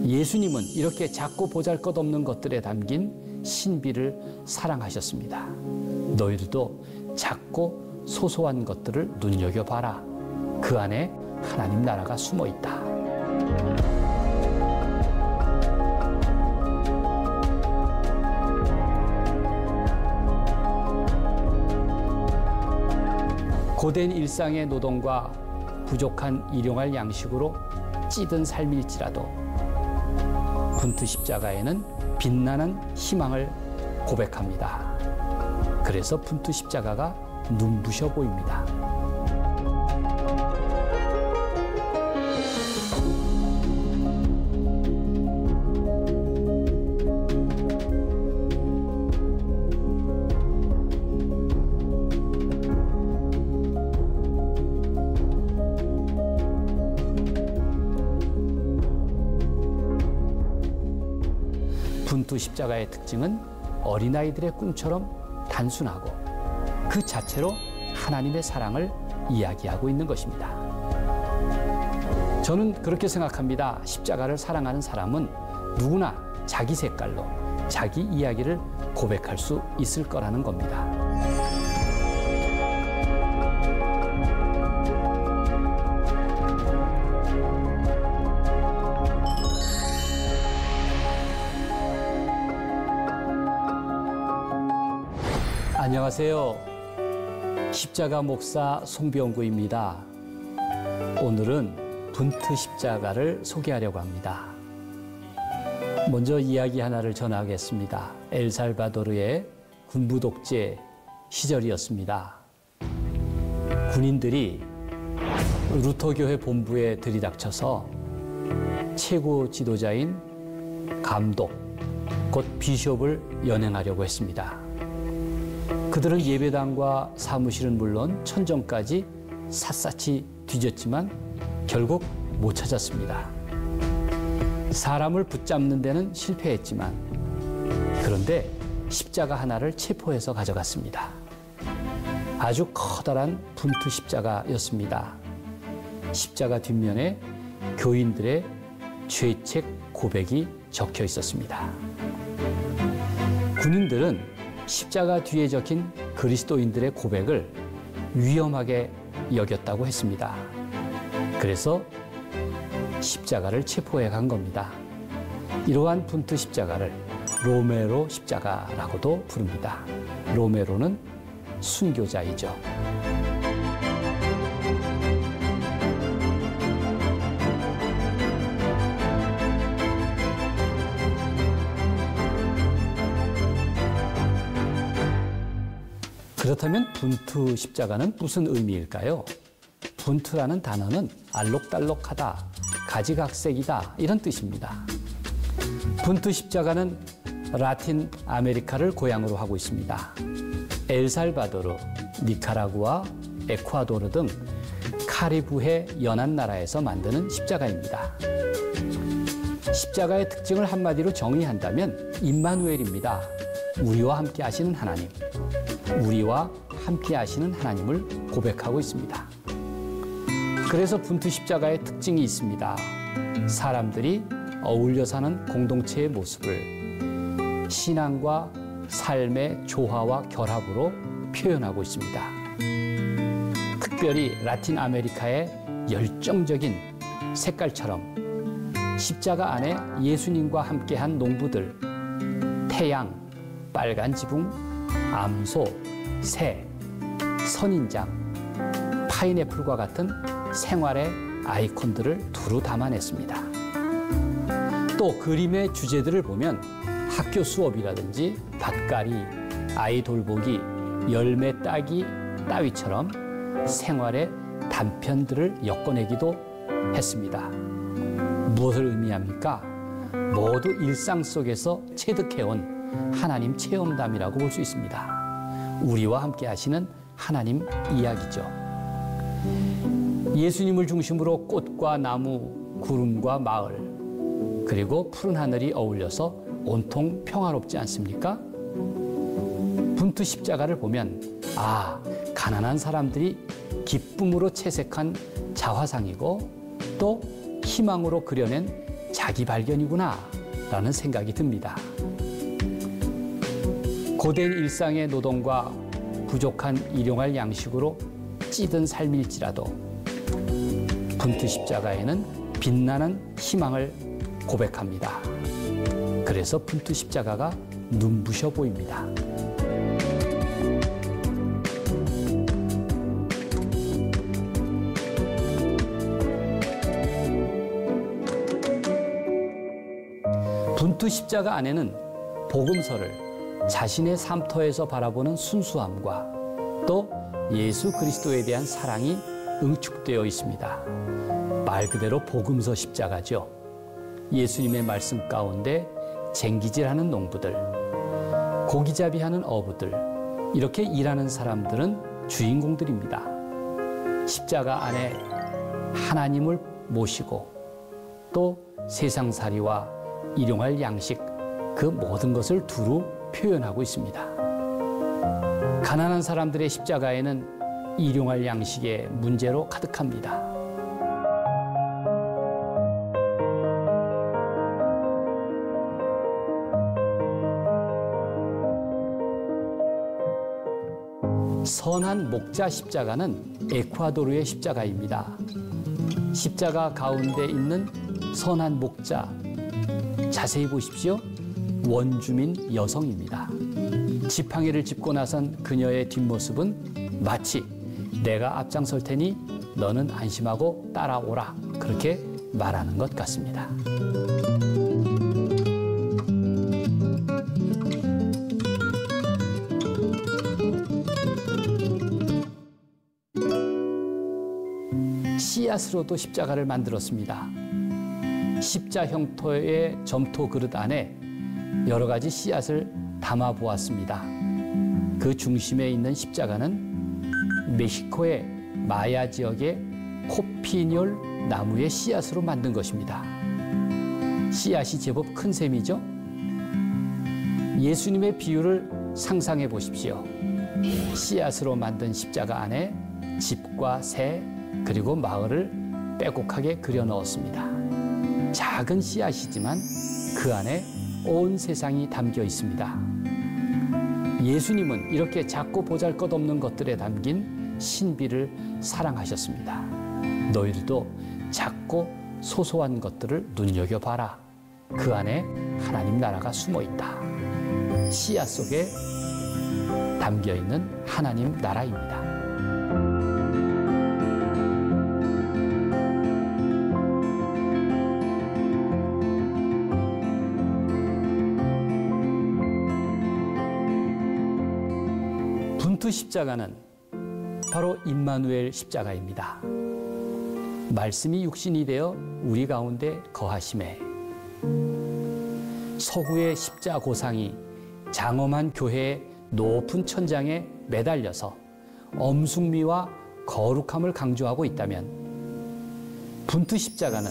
예수님은 이렇게 작고 보잘것없는 것들에 담긴 신비를 사랑하셨습니다. 너희들도 작고 소소한 것들을 눈여겨봐라. 그 안에 하나님 나라가 숨어 있다. 고된 일상의 노동과 부족한 일용할 양식으로 찌든 삶일지라도 분투 십자가에는 빛나는 희망을 고백합니다. 그래서 분투 십자가가 눈부셔 보입니다. 분투 십자가의 특징은 어린아이들의 꿈처럼 단순하고 그 자체로 하나님의 사랑을 이야기하고 있는 것입니다. 저는 그렇게 생각합니다. 십자가를 사랑하는 사람은 누구나 자기 색깔로 자기 이야기를 고백할 수 있을 거라는 겁니다. 안녕하세요. 십자가 목사 송병구입니다. 오늘은 분투 십자가를 소개하려고 합니다. 먼저 이야기 하나를 전하겠습니다. 엘살바도르의 군부 독재 시절이었습니다. 군인들이 루터교회 본부에 들이닥쳐서 최고 지도자인 감독, 곧 비숍을 연행하려고 했습니다. 그들은 예배당과 사무실은 물론 천정까지 샅샅이 뒤졌지만 결국 못 찾았습니다. 사람을 붙잡는 데는 실패했지만 그런데 십자가 하나를 체포해서 가져갔습니다. 아주 커다란 분투 십자가였습니다. 십자가 뒷면에 교인들의 죄책 고백이 적혀 있었습니다. 군인들은 십자가 뒤에 적힌 그리스도인들의 고백을 위험하게 여겼다고 했습니다. 그래서 십자가를 체포해 간 겁니다. 이러한 분투 십자가를 로메로 십자가라고도 부릅니다. 로메로는 순교자이죠. 그렇다면 분투 십자가는 무슨 의미일까요? 분투라는 단어는 알록달록하다, 가지각색이다 이런 뜻입니다. 분투 십자가는 라틴 아메리카를 고향으로 하고 있습니다. 엘살바도르, 니카라구아, 에콰도르 등 카리브해 연안 나라에서 만드는 십자가입니다. 십자가의 특징을 한마디로 정의한다면 임마누엘입니다. 우리와 함께 하시는 하나님. 우리와 함께 하시는 하나님을 고백하고 있습니다. 그래서 분투 십자가의 특징이 있습니다. 사람들이 어울려 사는 공동체의 모습을 신앙과 삶의 조화와 결합으로 표현하고 있습니다. 특별히 라틴 아메리카의 열정적인 색깔처럼 십자가 안에 예수님과 함께한 농부들, 태양, 빨간 지붕, 암소, 새, 선인장, 파인애플과 같은 생활의 아이콘들을 두루 담아냈습니다. 또 그림의 주제들을 보면 학교 수업이라든지 밭갈이, 아이 돌보기, 열매 따기 따위처럼 생활의 단편들을 엮어내기도 했습니다. 무엇을 의미합니까? 모두 일상 속에서 체득해온 하나님 체험담이라고 볼 수 있습니다. 우리와 함께 하시는 하나님 이야기죠. 예수님을 중심으로 꽃과 나무, 구름과 마을, 그리고 푸른 하늘이 어울려서 온통 평화롭지 않습니까? 분투 십자가를 보면 가난한 사람들이 기쁨으로 채색한 자화상이고 또 희망으로 그려낸 자기 발견이구나 라는 생각이 듭니다. 고된 일상의 노동과 부족한 일용할 양식으로 찌든 삶일지라도 분투 십자가에는 빛나는 희망을 고백합니다. 그래서 분투 십자가가 눈부셔 보입니다. 분투 십자가 안에는 복음서를 자신의 삶터에서 바라보는 순수함과 또 예수 그리스도에 대한 사랑이 응축되어 있습니다. 말 그대로 복음서 십자가죠. 예수님의 말씀 가운데 쟁기질하는 농부들, 고기잡이하는 어부들, 이렇게 일하는 사람들은 주인공들입니다. 십자가 안에 하나님을 모시고 또 세상살이와 일용할 양식, 그 모든 것을 두루 표현하고 있습니다. 가난한 사람들의 십자가에는 일용할 양식의 문제로 가득합니다. 선한 목자 십자가는 에콰도르의 십자가입니다. 십자가 가운데 있는 선한 목자, 자세히 보십시오. 원주민 여성입니다. 지팡이를 짚고 나선 그녀의 뒷모습은 마치 내가 앞장설 테니 너는 안심하고 따라오라, 그렇게 말하는 것 같습니다. 씨앗으로도 십자가를 만들었습니다. 십자 형태의 점토 그릇 안에 여러 가지 씨앗을 담아 보았습니다. 그 중심에 있는 십자가는 멕시코의 마야 지역의 코피뇰 나무의 씨앗으로 만든 것입니다. 씨앗이 제법 큰 셈이죠? 예수님의 비유를 상상해 보십시오. 씨앗으로 만든 십자가 안에 집과 새 그리고 마을을 빼곡하게 그려 넣었습니다. 작은 씨앗이지만 그 안에 온 세상이 담겨 있습니다. 예수님은 이렇게 작고 보잘것없는 것들에 담긴 신비를 사랑하셨습니다. 너희들도 작고 소소한 것들을 눈여겨봐라. 그 안에 하나님 나라가 숨어 있다. 씨앗 속에 담겨 있는 하나님 나라입니다. 분투 십자가는 바로 임마누엘 십자가입니다. 말씀이 육신이 되어 우리 가운데 거하심에 서구의 십자고상이 장엄한 교회의 높은 천장에 매달려서 엄숙미와 거룩함을 강조하고 있다면 분투 십자가는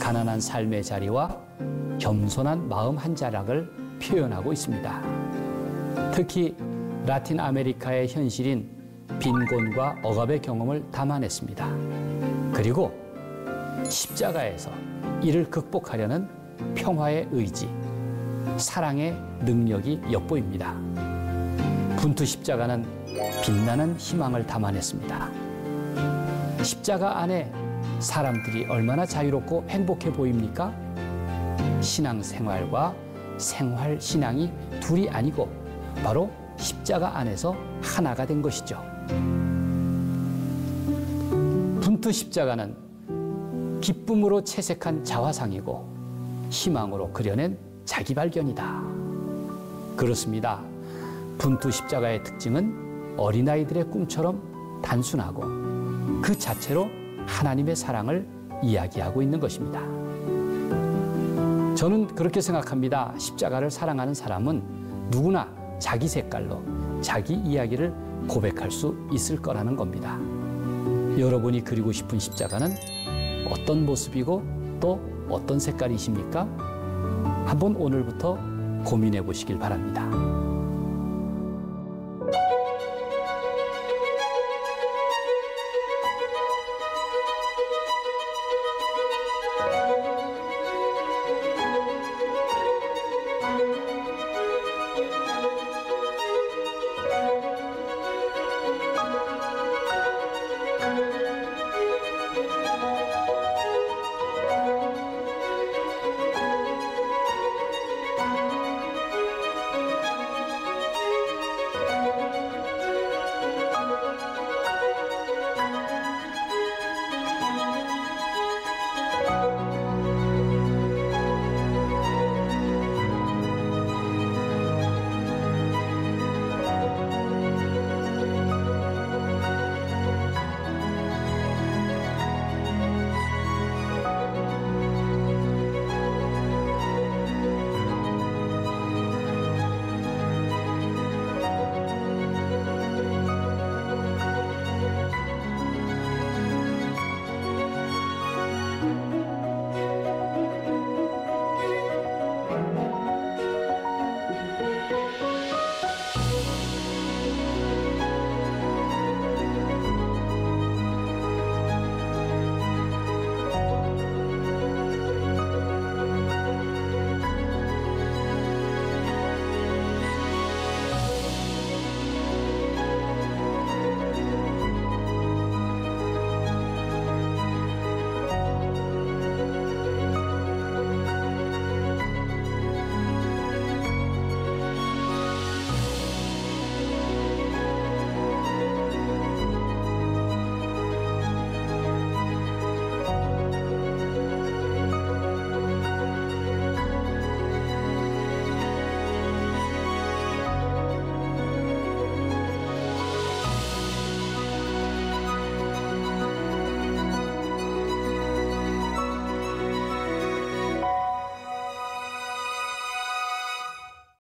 가난한 삶의 자리와 겸손한 마음 한 자락을 표현하고 있습니다. 특히 라틴 아메리카의 현실인 빈곤과 억압의 경험을 담아냈습니다. 그리고 십자가에서 이를 극복하려는 평화의 의지, 사랑의 능력이 엿보입니다. 분투 십자가는 빛나는 희망을 담아냈습니다. 십자가 안에 사람들이 얼마나 자유롭고 행복해 보입니까? 신앙생활과 생활신앙이 둘이 아니고 바로 십자가 안에서 하나가 된 것이죠. 분투 십자가는 기쁨으로 채색한 자화상이고 희망으로 그려낸 자기 발견이다. 그렇습니다. 분투 십자가의 특징은 어린아이들의 꿈처럼 단순하고 그 자체로 하나님의 사랑을 이야기하고 있는 것입니다. 저는 그렇게 생각합니다. 십자가를 사랑하는 사람은 누구나 자기 색깔로 자기 이야기를 고백할 수 있을 거라는 겁니다. 여러분이 그리고 싶은 십자가는 어떤 모습이고 또 어떤 색깔이십니까? 한번 오늘부터 고민해 보시길 바랍니다.